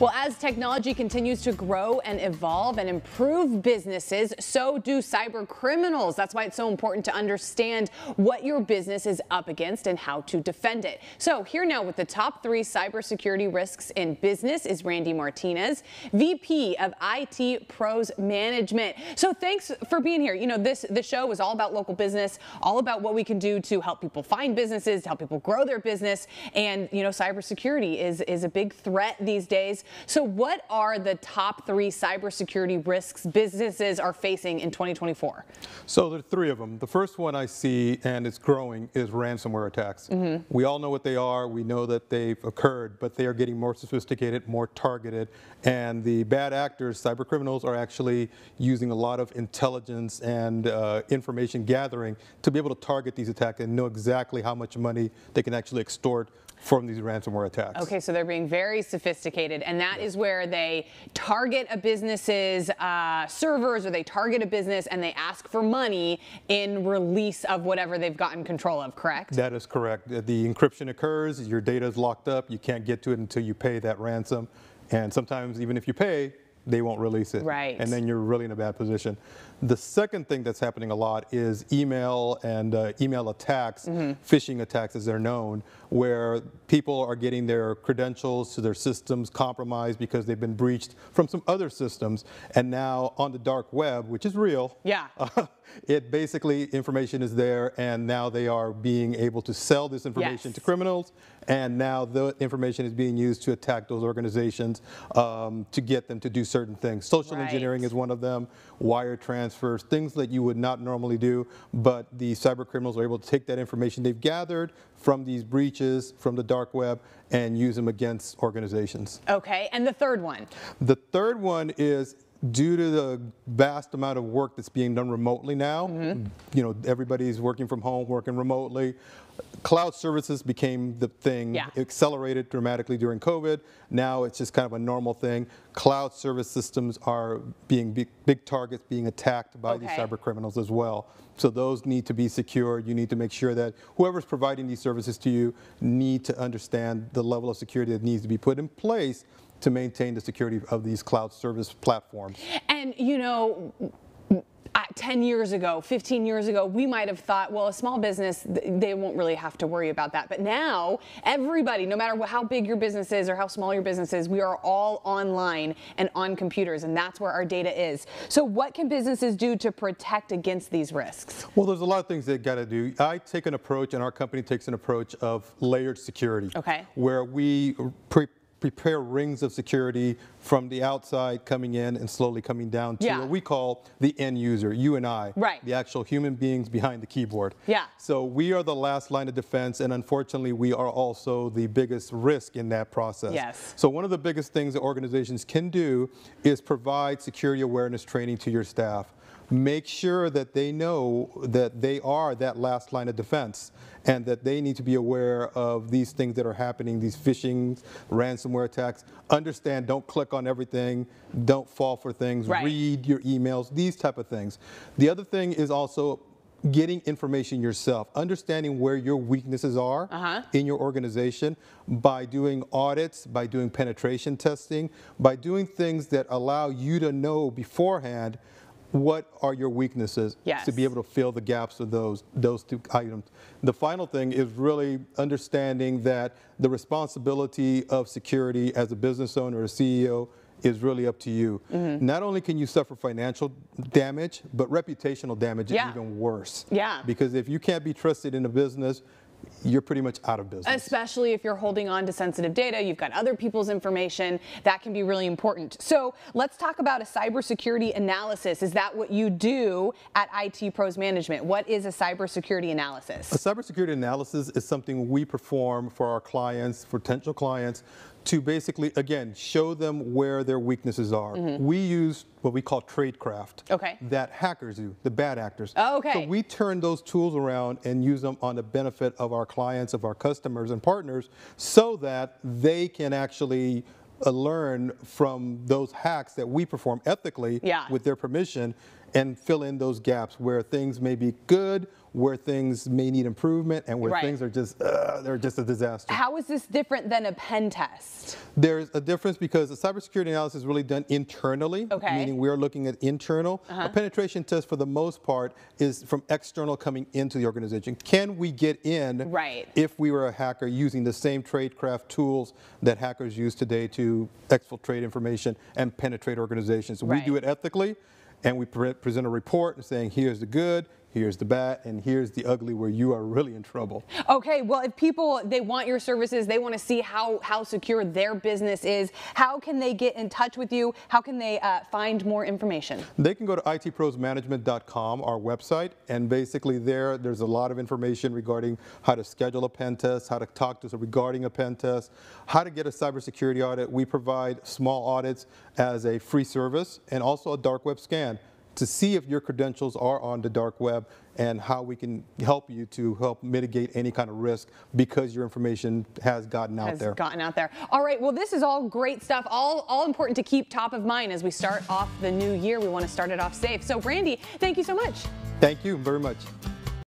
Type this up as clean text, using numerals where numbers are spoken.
Well, as technology continues to grow and evolve and improve businesses, so do cyber criminals. That's why it's so important to understand what your business is up against and how to defend it. So here now with the top 3 cybersecurity risks in business is Randy Martinez, VP of IT Pros Management. So thanks for being here. You know, this show is all about local business, all about what we can do to help people find businesses, to help people grow their business. And, you know, cybersecurity is a big threat these days. So what are the top 3 cybersecurity risks businesses are facing in 2024? So there are 3 of them. The first one I see, and it's growing, is ransomware attacks. We all know what they are. We know that they've occurred, but they are getting more sophisticated, more targeted. And the bad actors, cyber criminals, are actually using a lot of intelligence and information gathering to be able to target these attacks and know exactly how much money they can actually extort from these ransomware attacks. Okay, so they're being very sophisticated, and that is where they target a business's servers, or they target a business and they ask for money in release of whatever they've gotten control of, correct? That is correct. The encryption occurs, your data is locked up, you can't get to it until you pay that ransom, and sometimes even if you pay, they won't release it. Right. And then you're really in a bad position. The second thing that's happening a lot is email and email attacks, phishing attacks as they're known, where people are getting their credentials to their systems compromised because they've been breached from some other systems. And now on the dark web, which is real, it basically, information is there, and now they are being able to sell this information to criminals, and now the information is being used to attack those organizations to get them to do certain things. Social engineering is one of them, wire transfers, things that you would not normally do, but the cyber criminals are able to take that information they've gathered from these breaches, from the dark web, and use them against organizations. Okay, and the third one? The third one is, due to the vast amount of work that's being done remotely now, you know, everybody's working from home, working remotely. Cloud services became the thing, accelerated dramatically during COVID. Now it's just kind of a normal thing. Cloud service systems are being big targets being attacked by these cyber criminals as well. So those need to be secure. You need to make sure that whoever's providing these services to you need to understand the level of security that needs to be put in place to maintain the security of these cloud service platforms. And, you know, 10 years ago, 15 years ago, we might have thought, well, a small business, they won't really have to worry about that. But now, everybody, no matter how big your business is or how small your business is, we are all online and on computers, and that's where our data is. So what can businesses do to protect against these risks? Well, there's a lot of things they've got to do. I take an approach, and our company takes an approach of layered security, where we prepare rings of security from the outside coming in and slowly coming down to what we call the end user, you and I, the actual human beings behind the keyboard. So we are the last line of defense, and unfortunately we are also the biggest risk in that process. So one of the biggest things that organizations can do is provide security awareness training to your staff. Make sure that they know that they are that last line of defense, and that they need to be aware of these things that are happening, these phishing, ransomware attacks. Understand, don't click on everything, don't fall for things, read your emails, these type of things. The other thing is also getting information yourself, understanding where your weaknesses are in your organization by doing audits, by doing penetration testing, by doing things that allow you to know beforehand what are your weaknesses to be able to fill the gaps of those 2 items. The final thing is really understanding that the responsibility of security as a business owner or a CEO is really up to you. Not only can you suffer financial damage, but reputational damage is even worse. Because if you can't be trusted in a business, you're pretty much out of business. Especially if you're holding on to sensitive data, you've got other people's information, that can be really important. So let's talk about a cybersecurity analysis. Is that what you do at IT Pros Management? What is a cybersecurity analysis? A cybersecurity analysis is something we perform for our clients, potential clients, to basically, again, show them where their weaknesses are. We use what we call tradecraft that hackers do, the bad actors. So we turn those tools around and use them on the benefit of our clients, of our customers and partners, so that they can actually learn from those hacks that we perform ethically with their permission, and fill in those gaps where things may be good, where things may need improvement, and where things are just they're just a disaster. How is this different than a pen test? There's a difference because the cybersecurity analysis is really done internally, meaning we're looking at internal. A penetration test, for the most part, is from external coming into the organization. Can we get in if we were a hacker using the same tradecraft tools that hackers use today to exfiltrate information and penetrate organizations? So we do it ethically, and we present a report saying, here's the good, here's the bad, and here's the ugly where you are really in trouble. Okay, well, if people, they want your services, they want to see how secure their business is, how can they get in touch with you? How can they find more information? They can go to itprosmanagement.com, our website, and basically there's a lot of information regarding how to schedule a pen test, how to talk to us regarding a pen test, how to get a cybersecurity audit. We provide small audits as a free service and also a dark web scan to see if your credentials are on the dark web and how we can help you to help mitigate any kind of risk because your information has gotten out there. All right, well, this is all great stuff, all important to keep top of mind as we start off the new year. We want to start it off safe. So, Randy, thank you so much. Thank you very much.